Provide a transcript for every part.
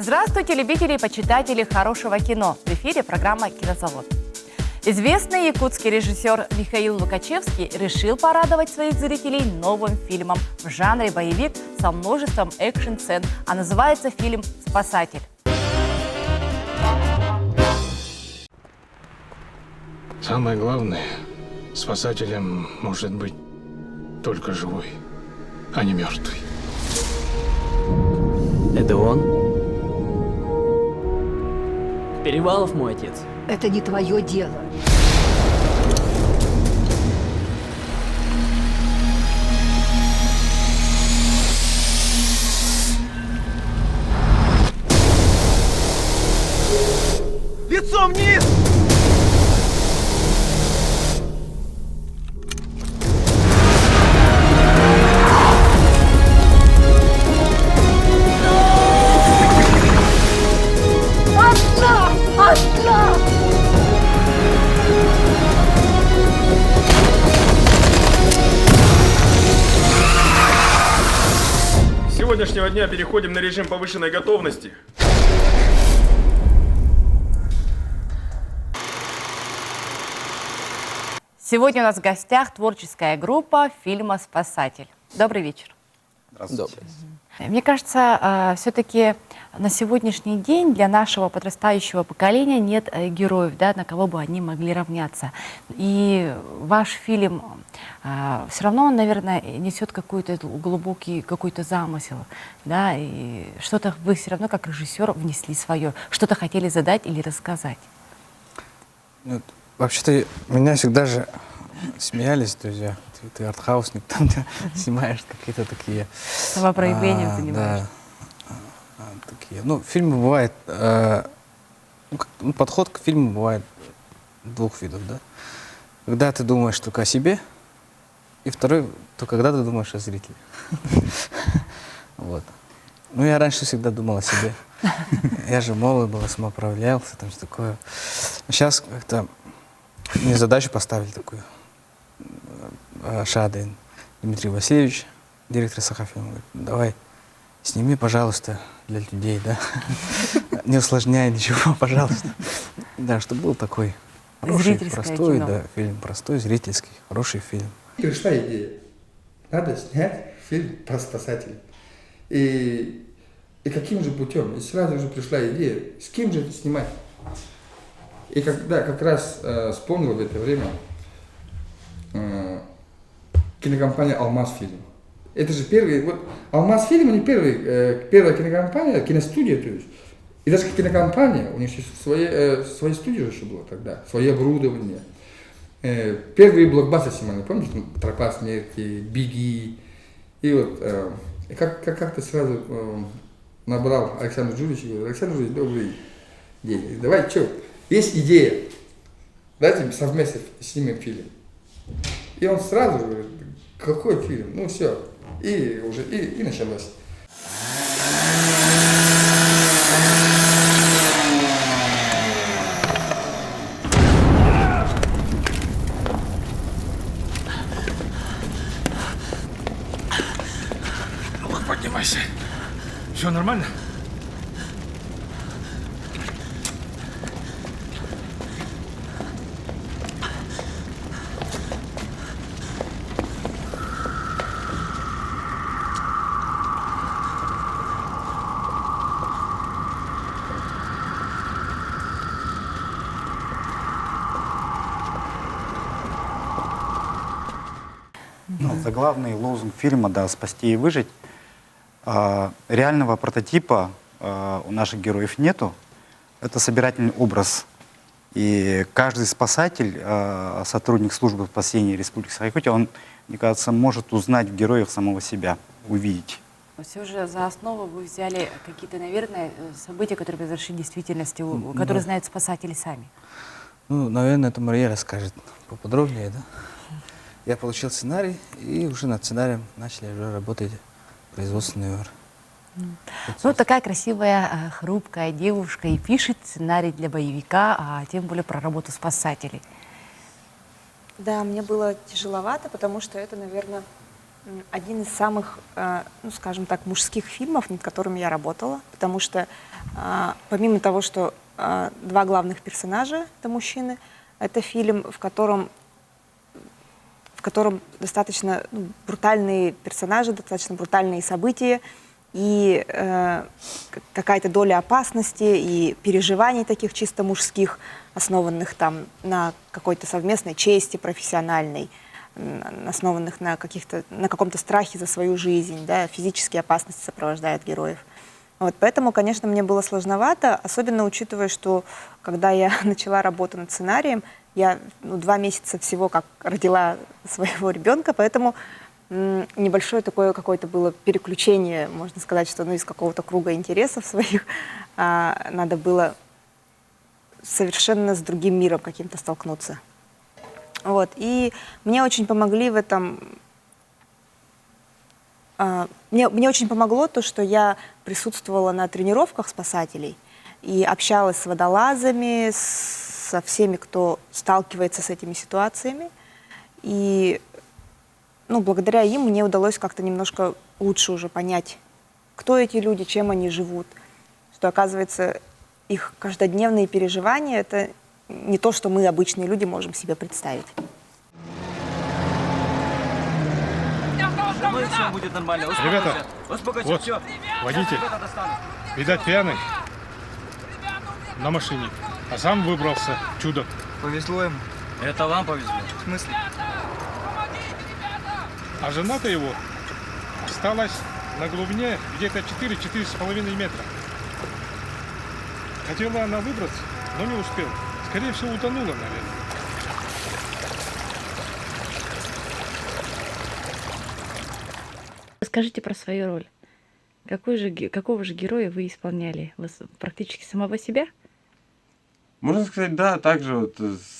Здравствуйте, любители и почитатели хорошего кино. В эфире программа «Кинозавод». Известный якутский режиссер Михаил Лукачевский решил порадовать своих зрителей новым фильмом в жанре боевик со множеством экшн-сцен, а называется фильм «Спасатель». Самое главное, спасателем может быть только живой, а не мертвый. Это он? Перевалов мой отец. Это не твое дело. Лицом вниз! С сегодняшнего дня переходим на режим повышенной готовности. Сегодня у нас в гостях творческая группа фильма «Спасатель». Добрый вечер. Здравствуйте. Мне кажется, все-таки на сегодняшний день для нашего подрастающего поколения нет героев, да, на кого бы они могли равняться. И ваш фильм все равно, он, наверное, несет какой-то глубокий какой-то замысел, да, и что-то вы все равно как режиссер внесли свое, что-то хотели задать или рассказать. Ну, вообще-то меня всегда же смеялись, друзья. Ты артхаусник, там ты снимаешь какие-то такие... Самопроявлением занимаешься. Да, такие. Ну, фильмы бывает... подход к фильму бывает двух видов, да. Когда ты думаешь только о себе, и второй, то когда ты думаешь о зрителе. Вот. Ну, я раньше всегда думал о себе. Я же молод был, самоуправлялся, там все такое. Сейчас как-то мне задачу поставили такую. Шадин Дмитрий Васильевич, директор Сахафильма, говорит: давай, сними, пожалуйста, для людей, да, не усложняй ничего, пожалуйста. Да, чтобы был такой хороший, простой, да, фильм, простой, зрительский, хороший фильм. Пришла идея, надо снять фильм про спасателей. И каким же путем? И сразу же пришла идея, с кем же это снимать? И когда как раз вспомнил в это время кинокомпания «Алмаз-фильм». Это же первый, вот «Алмаз-фильм» не первая кинокомпания, киностудия, то есть. И даже кинокомпания, у них свои студии же еще было тогда, свое оборудование. Первые блокбастеры снимали, помните, «Тропа смерти», «Беги». И вот как-то сразу набрал Александр Джурич и говорит: Александр Джурич, добрый день. Давай, что, есть идея, давайте совместно снимем фильм. И он сразу говорит: какой фильм? Ну все. И уже и началось. Поднимайся. Все нормально? Заглавный лозунг фильма, да, «Спасти и выжить». Реального прототипа у наших героев нету. Это собирательный образ. И каждый спасатель, сотрудник службы спасения Республики Саха-Якутия, он, мне кажется, может узнать в героях самого себя, увидеть. Все же за основу вы взяли какие-то, наверное, события, которые произошли в действительности, которые знают спасатели сами. Ну, наверное, это Мария расскажет поподробнее, да. Я получил сценарий, и уже над сценарием начали уже работать производственный вер. Ну, такая красивая, хрупкая девушка и пишет сценарий для боевика, а тем более про работу спасателей. Да, мне было тяжеловато, потому что это, наверное, один из самых, ну, скажем так, мужских фильмов, над которыми я работала, потому что помимо того, что два главных персонажа — это мужчины, это фильм, в котором достаточно брутальные персонажи, достаточно брутальные события и какая-то доля опасности и переживаний таких чисто мужских, основанных там на какой-то совместной чести профессиональной, основанных на каком-то страхе за свою жизнь, да, физические опасности сопровождают героев. Вот, поэтому, конечно, мне было сложновато, особенно учитывая, что когда я начала работу над сценарием, я 2 месяца всего как родила своего ребенка, поэтому небольшое такое какое-то было переключение, можно сказать, что из какого-то круга интересов своих надо было совершенно с другим миром каким-то столкнуться. Вот, и мне очень помогли в этом. Мне очень помогло то, что я присутствовала на тренировках спасателей и общалась с водолазами, со всеми, кто сталкивается с этими ситуациями. И благодаря им мне удалось как-то немножко лучше уже понять, кто эти люди, чем они живут. Что, оказывается, их каждодневные переживания — это не то, что мы, обычные люди, можем себе представить. Все будет нормально. Ребята, Успокойся, вот, все. водитель, видать, пьяный на машине, а сам выбрался, чудо. Повезло ему. Это вам повезло. В смысле? А жена-то его осталась на глубине где-то 4-4,5 метра. Хотела она выбраться, но не успела. Скорее всего, утонула, наверное. Расскажите про свою роль. Какого же героя вы исполняли? Практически самого себя? Можно сказать, да, также вот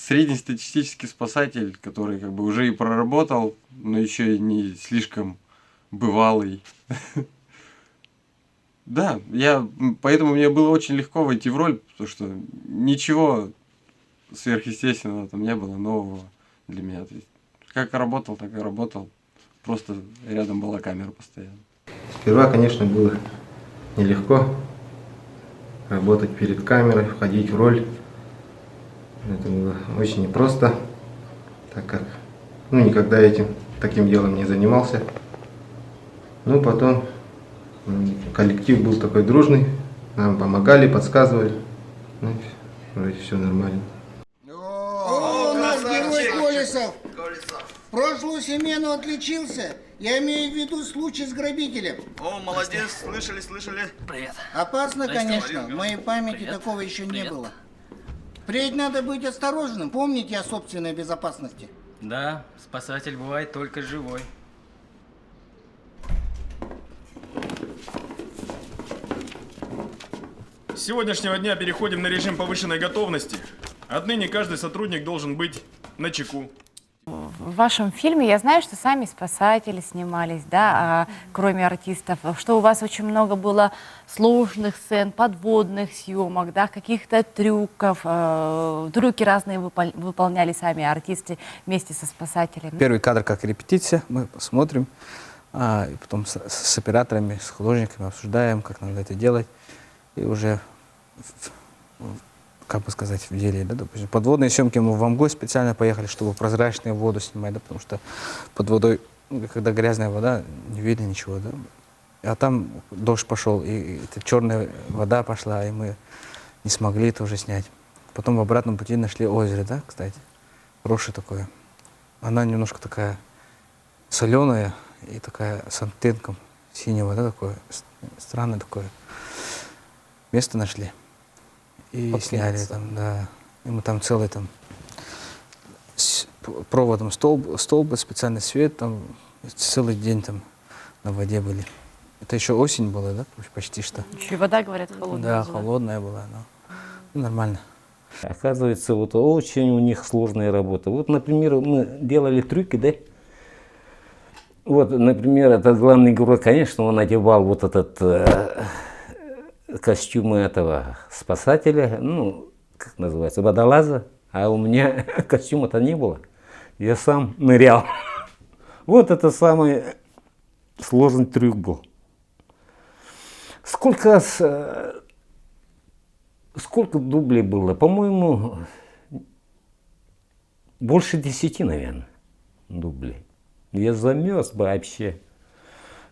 среднестатистический спасатель, который как бы уже и проработал, но еще и не слишком бывалый. Да, поэтому мне было очень легко войти в роль, потому что ничего сверхъестественного там не было, нового для меня. То есть, как работал, так и работал. Просто рядом была камера постоянно. Сперва, конечно, было нелегко работать перед камерой, входить в роль. Это было очень непросто, так как никогда таким делом не занимался. Ну, потом коллектив был такой дружный, нам помогали, подсказывали. Вроде все нормально. О, наш герой Колесов! В прошлую смену отличился. Я имею в виду случай с грабителем. О, молодец, слышали. Привет. Опасно, конечно. В моей памяти такого еще не было. Впредь надо быть осторожным. Помните о собственной безопасности. Да, спасатель бывает только живой. С сегодняшнего дня переходим на режим повышенной готовности. Отныне каждый сотрудник должен быть начеку. В вашем фильме я знаю, что сами спасатели снимались, да, кроме артистов, что у вас очень много было сложных сцен, подводных съемок, да, каких-то трюков, трюки разные выполняли сами артисты вместе со спасателями. Первый кадр как репетиция, мы посмотрим, и потом с операторами, с художниками обсуждаем, как надо это делать, и уже, как бы сказать, в деле, да, допустим, подводные съемки мы в Амгой специально поехали, чтобы прозрачную воду снимать, да, потому что под водой, когда грязная вода, не видно ничего, да, а там дождь пошел, и эта черная вода пошла, и мы не смогли это уже снять. Потом в обратном пути нашли озеро, да, кстати, хорошее такое. Она немножко такая соленая и такая с оттенком синего, да, такое, странное такое. Место нашли. И сняли там, да. И мы там целый там с проводом столб, специальный свет, там целый день там на воде были. Это еще осень была, да, почти что. Еще и вода, говорят, холодная Да, была. холодная была, но нормально. Оказывается, вот очень у них сложная работа. Вот, например, мы делали трюки, да? Вот, например, этот главный герой, конечно, он одевал вот этот костюмы этого спасателя, как называется, водолаза, а у меня костюма-то не было. Я сам нырял. Вот это самое сложный трюк был. Сколько дублей было? По-моему, больше 10, наверное, дублей. Я замерз вообще.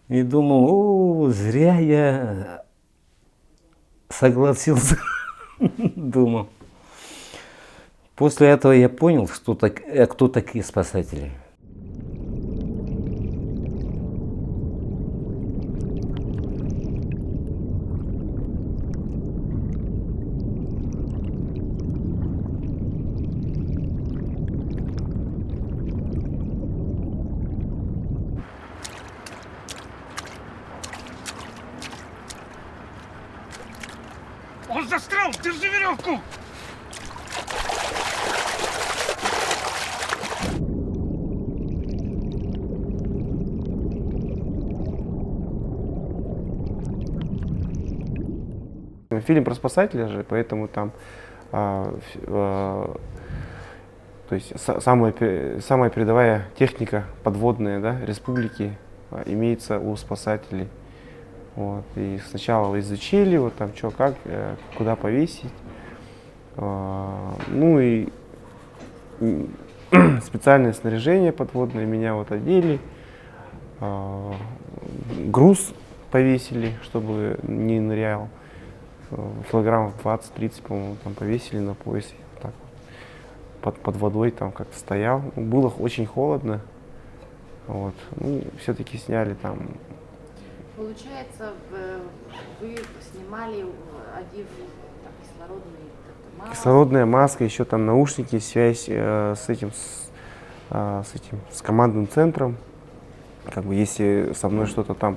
И думал, о, зря я согласился. Думал. После этого я понял, кто такие спасатели. Он застрял! Держи веревку! Фильм про спасателя же, поэтому там то есть самая передовая техника подводная, да, республики имеется у спасателей. Вот. И сначала изучили, вот там что, как, куда повесить. Ну и специальное снаряжение подводное меня вот одели. Груз повесили, чтобы не нырял. Килограммов 20-30, по-моему, там повесили на поясе. Так вот. Под водой там как-то стоял. Было очень холодно. Вот. Ну, все-таки сняли там. Получается, вы снимали, одев кислородные маски. Кислородная маска, еще там наушники, связь с командным центром. Как бы если со мной что-то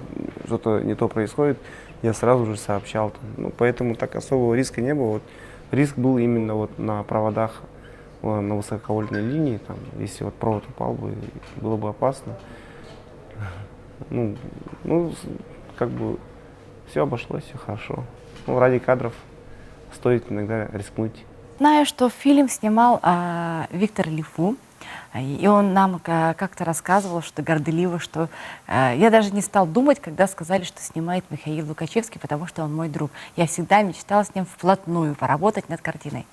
не то происходит, я сразу же сообщал. Ну, поэтому так особого риска не было. Вот, риск был именно вот на проводах, на высоковольтной линии. Там, если вот провод упал бы, было бы опасно. Ну, как бы все обошлось, все хорошо. Ну, ради кадров стоит иногда рискнуть. Знаю, что фильм снимал Виктор Лифу, и он нам как-то рассказывал, что горделиво, что я даже не стал думать, когда сказали, что снимает Михаил Лукачевский, потому что он мой друг. Я всегда мечтала с ним вплотную поработать над картиной.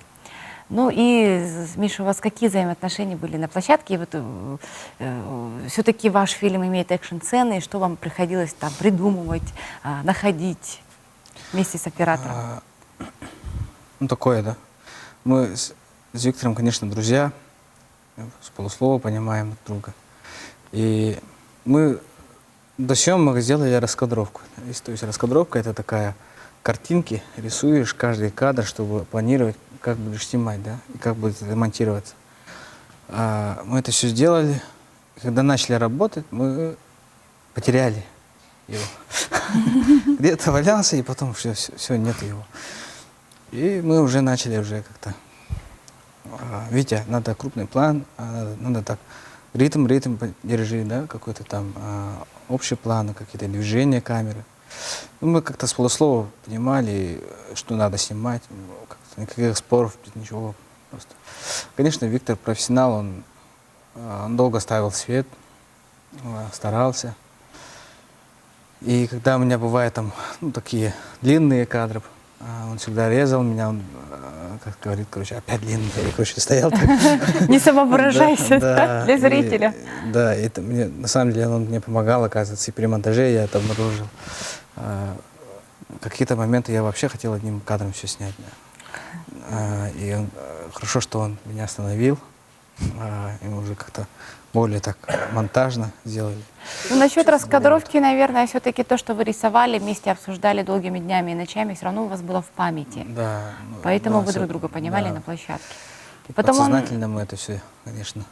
Ну и, Миша, у вас какие взаимоотношения были на площадке? И вот, все-таки ваш фильм имеет экшн-сцены, и что вам приходилось там придумывать, находить вместе с оператором? Ну, такое, да. Мы с Виктором, конечно, друзья, с полуслова понимаем друг друга. И мы до съемок сделали раскадровку. То есть раскадровка — это такая картинки, рисуешь каждый кадр, чтобы планировать, как будешь снимать, да, и как будет монтироваться. Мы это все сделали. Когда начали работать, мы потеряли его. Где-то валялся, и потом все, нет его. И мы уже начали как-то. Витя, надо крупный план, надо так, ритм держи, да, какой-то там общий план, какие-то движения камеры. Ну, мы как-то с полуслова понимали, что надо снимать, никаких споров, ничего. Просто. Конечно, Виктор профессионал, он долго ставил свет, старался. И когда у меня бывают там такие длинные кадры, он всегда резал меня, он, как говорит, опять длинный, я, стоял так. Не самовыражайся, да, для зрителя. Да, это мне, на самом деле, он мне помогал, оказывается, и при монтаже я это обнаружил. Какие-то моменты я вообще хотел одним кадром все снять. И хорошо, что он меня остановил, и мы уже как-то более так монтажно сделали. Ну, насчет раскадровки, наверное, все-таки то, что вы рисовали, вместе обсуждали долгими днями и ночами, все равно у вас было в памяти. Да. Поэтому да, вы друг друга понимали, да, на площадке. Потом подсознательно мы это все, конечно.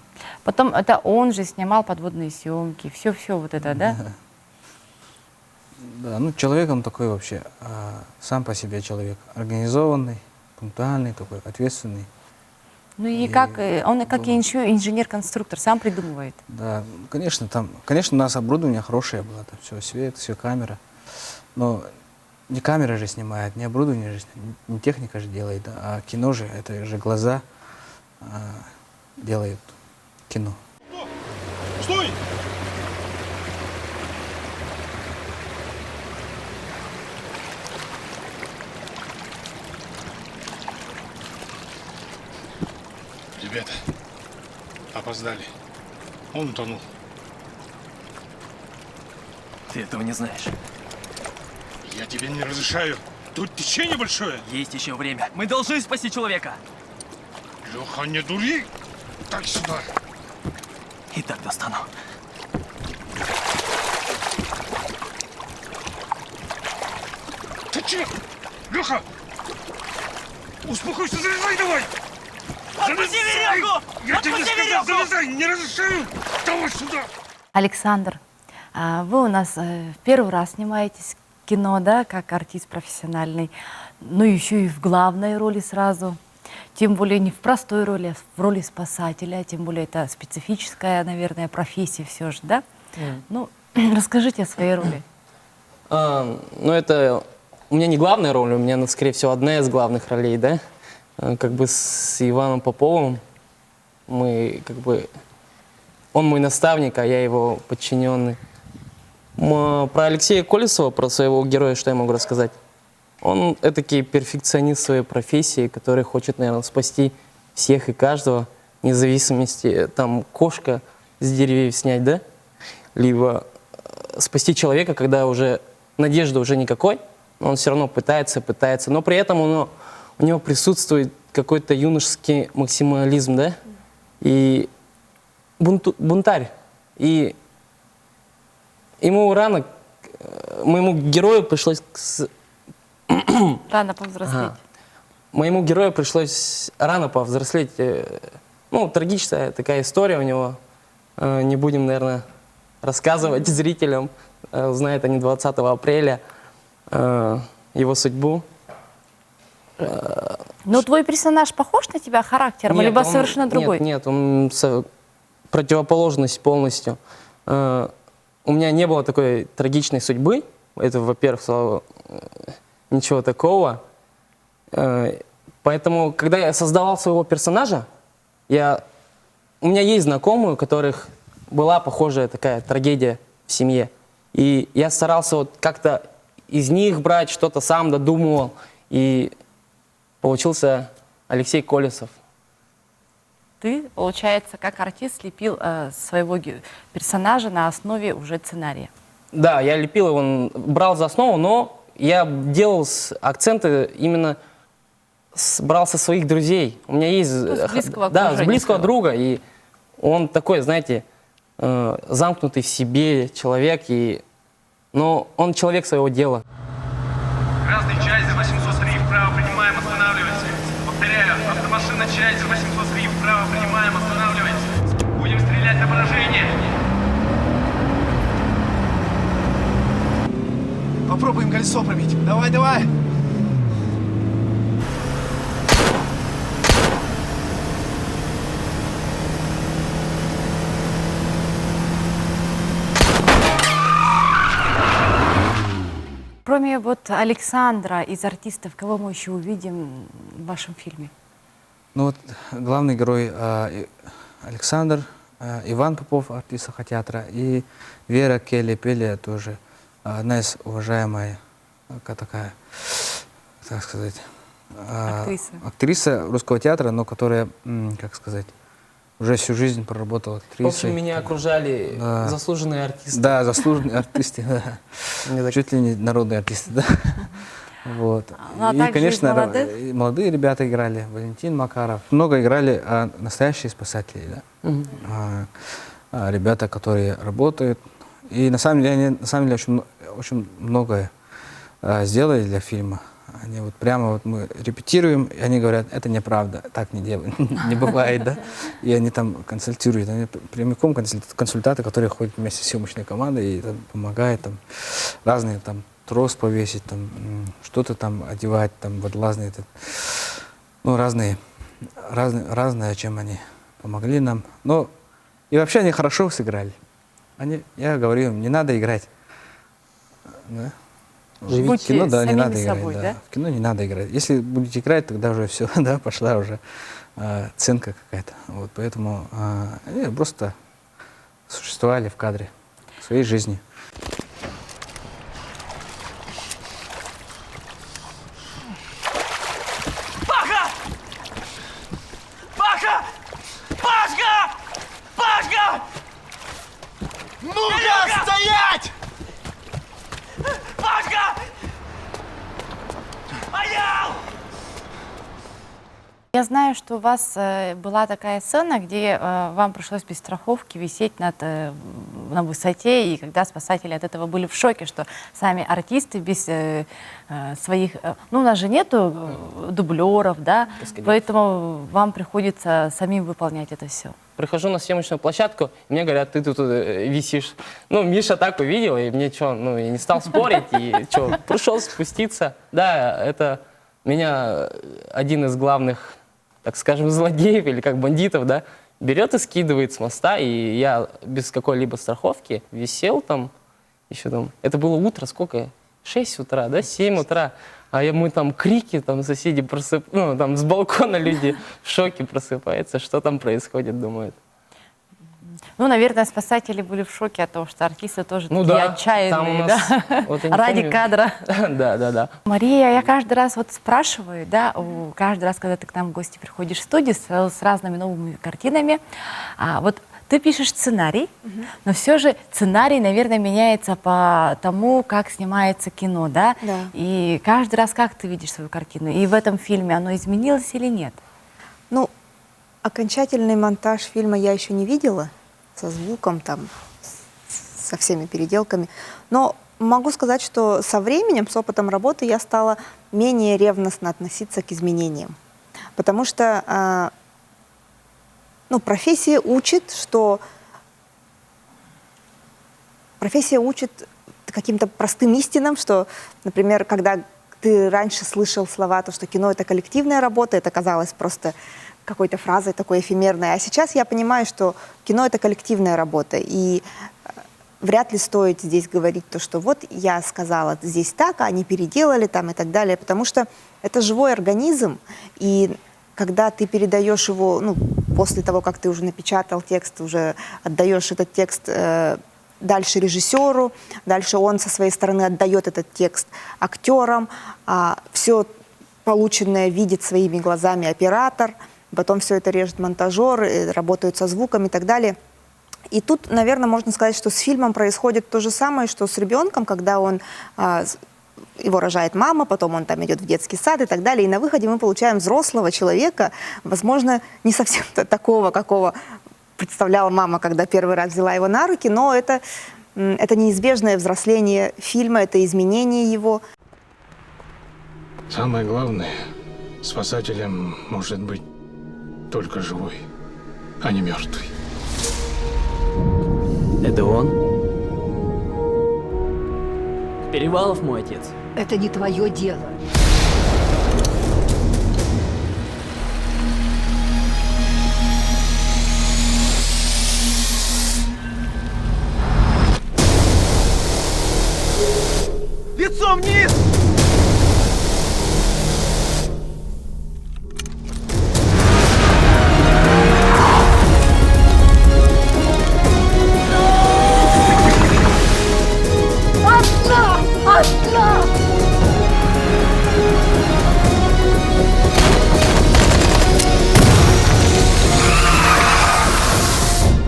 Потом это он же снимал подводные съемки, все вот это, да? Да, ну человек он такой вообще, сам по себе человек, организованный, пунктуальный, такой ответственный. Ну и как, он как еще инженер-конструктор, сам придумывает. Да, конечно, у нас оборудование хорошее было, там все, свет, все, камера. Но не камера же снимает, не оборудование же, не техника же делает, да, а кино же, это же глаза делают кино. Стой! Ребята, опоздали. Он утонул. Ты этого не знаешь. Я тебе не разрешаю. Тут течение большое. Есть еще время. Мы должны спасти человека. Леха, не дури. Так сюда. И так достану. Ты че? Леха! Успокойся, залезай давай! Отпусти веревку! Я тебе сказал, залезай! Не разрешаю! Давай сюда! Александр, вы у нас первый раз снимаетесь в кино, да, как артист профессиональный, но еще и в главной роли сразу. Тем более не в простой роли, а в роли спасателя, тем более это специфическая, наверное, профессия все же, да? Ну, расскажите о своей роли. Ну, это у меня не главная роль, у меня, скорее всего, одна из главных ролей, да? Как бы с Иваном Поповым мы, как бы, он мой наставник, а я его подчиненный. Про Алексея Колесова, про своего героя, что я могу рассказать? Он этакий перфекционист своей профессии, который хочет, наверное, спасти всех и каждого, вне зависимости, там, кошка с деревьев снять, да? Либо спасти человека, когда уже надежды уже никакой, но он все равно пытается, но при этом у него присутствует какой-то юношеский максимализм, да? И бунтарь. И моему герою пришлось Рано повзрослеть. Моему герою пришлось рано повзрослеть. Ну, трагичная такая история у него. Не будем, наверное, рассказывать зрителям. Знают они 20 апреля его судьбу. Но твой персонаж похож на тебя характером, либо совершенно другой? Нет, он противоположность полностью. У меня не было такой трагичной судьбы. Это, во-первых, ничего такого. Поэтому, когда я создавал своего персонажа, у меня есть знакомые, у которых была похожая такая трагедия в семье. И я старался вот как-то из них брать, что-то сам додумывал. И получился Алексей Колесов. Ты, получается, как артист лепил своего персонажа на основе уже сценария. Да, я лепил его, брал за основу, но я делал акценты именно, брал со своих друзей. У меня есть... С близкого да, с близкого друга. И он такой, знаете, замкнутый в себе человек, но он человек своего дела. Красный Чайзер 803, вправо принимаем, останавливайте. Повторяю, автомашина Чайзер 803, вправо принимаем, останавливайте. Будем стрелять на поражение. Попробуем колесо пробить. Давай, давай! Кроме вот Александра из артистов, кого мы еще увидим в вашем фильме? Ну вот главный герой Александр, Иван Попов, артист театра, и Вера Келли Пелия тоже одна из уважаемая такая, так сказать, актриса русского театра, но которая, как сказать, уже всю жизнь проработала актрисой. В общем, меня окружали заслуженные артисты. Да, заслуженные артисты, чуть ли не народные артисты, да. Вот. И, конечно, молодые ребята играли, Валентин Макаров. Много играли настоящие спасатели, да. Ребята, которые работают. И на самом деле они очень многое сделали для фильма. Они вот прямо вот мы репетируем, и они говорят, это неправда, так не делают, не бывает, да. И они там консультируют, они прямиком консультанты, которые ходят вместе с съемочной командой и там, помогают там разные там трос повесить, там что-то там одевать, там водолазные, ну разные, чем они помогли нам. Но и вообще они хорошо сыграли. Я говорю им, не надо играть. Да? В кино, да, не надо играть. Собой, да? В кино не надо играть. Если будете играть, тогда уже все, да, пошла уже оценка какая-то. Вот, поэтому они просто существовали в кадре своей жизни. Паха! Паха! Ну-ка, стоять! Пашка! Понял! Я знаю, что у вас была такая сцена, где вам пришлось без страховки висеть на высоте, и когда спасатели от этого были в шоке, что сами артисты без своих... Ну, у нас же нету дублеров, да, поэтому вам приходится самим выполнять это все. Прихожу на съемочную площадку, и мне говорят, ты тут висишь. Ну, Миша так увидел, и мне что, ну, я не стал спорить, и что, пришел спуститься. Да, это меня один из главных, так скажем, злодеев или как бандитов, да, берет и скидывает с моста, и я без какой-либо страховки висел там, еще там, это было утро, сколько? 6 утра, да, 7 утра, а мы там крики, там соседи ну, там с балкона люди в шоке просыпаются, что там происходит, думают. Ну, наверное, спасатели были в шоке от того, что артисты тоже Ну такие да, там у отчаянные, нас, да, вот я не ради помню. кадра. Да. Мария, я каждый раз вот спрашиваю, да, каждый раз, когда ты к нам в гости приходишь в студию с разными новыми картинами, вот ты пишешь сценарий, но все же сценарий, наверное, меняется по тому, как снимается кино, да? Да. И каждый раз как ты видишь свою картину? И в этом фильме оно изменилось или нет? Ну, окончательный монтаж фильма я еще не видела, со звуком, там, со всеми переделками. Но могу сказать, что со временем, с опытом работы я стала менее ревностно относиться к изменениям. Потому что ну, профессия учит каким-то простым истинам, что, например, когда ты раньше слышал слова, то, что кино — это коллективная работа, это казалось просто какой-то фразой такой эфемерной. А сейчас я понимаю, что кино — это коллективная работа. И вряд ли стоит здесь говорить то, что вот я сказала здесь так, а они переделали там и так далее. Потому что это живой организм. И когда ты передаешь его, ну, после того, как ты уже напечатал текст, уже отдаешь этот текст дальше режиссеру, дальше он со своей стороны отдает этот текст актерам, все полученное видит своими глазами оператор, потом все это режет монтажер, работают со звуком и так далее. И тут, наверное, можно сказать, что с фильмом происходит то же самое, что с ребенком, когда он, его рожает мама, потом он там идет в детский сад и так далее. И на выходе мы получаем взрослого человека, возможно, не совсем такого, какого представляла мама, когда первый раз взяла его на руки, но это неизбежное взросление фильма, это изменение его. Самое главное, спасателем может быть только живой, а не мертвый. Это он? Перевалов мой отец. Это не твое дело. Лицом вниз!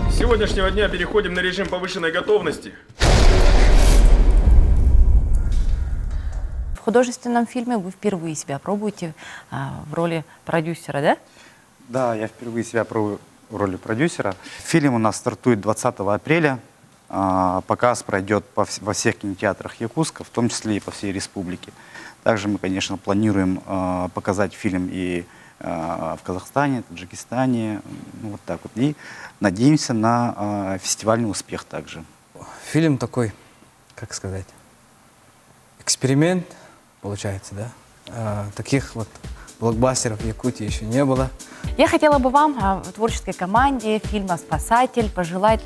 С сегодняшнего дня переходим на режим повышенной готовности. В художественном фильме вы впервые себя пробуете в роли продюсера, да? Да, я впервые себя пробую в роли продюсера. Фильм у нас стартует 20 апреля. Показ пройдет во всех кинотеатрах Якутска, в том числе и по всей республике. Также мы, конечно, планируем показать фильм и в Казахстане, Таджикистане, ну, вот так вот. И надеемся на фестивальный успех также. Фильм такой, как сказать, эксперимент, получается, да? Таких вот блокбастеров в Якутии еще не было. Я хотела бы вам, творческой команде фильма «Спасатель», пожелать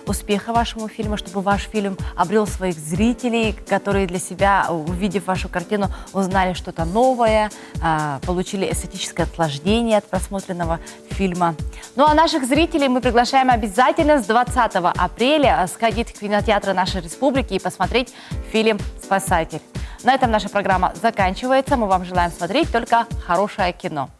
успеха вашему фильму, чтобы ваш фильм обрел своих зрителей, которые для себя, увидев вашу картину, узнали что-то новое, получили эстетическое наслаждение от просмотренного фильма. Ну а наших зрителей мы приглашаем обязательно с 20 апреля сходить в кинотеатры нашей республики и посмотреть фильм «Спасатель». На этом наша программа заканчивается. Мы вам желаем смотреть только хорошее кино.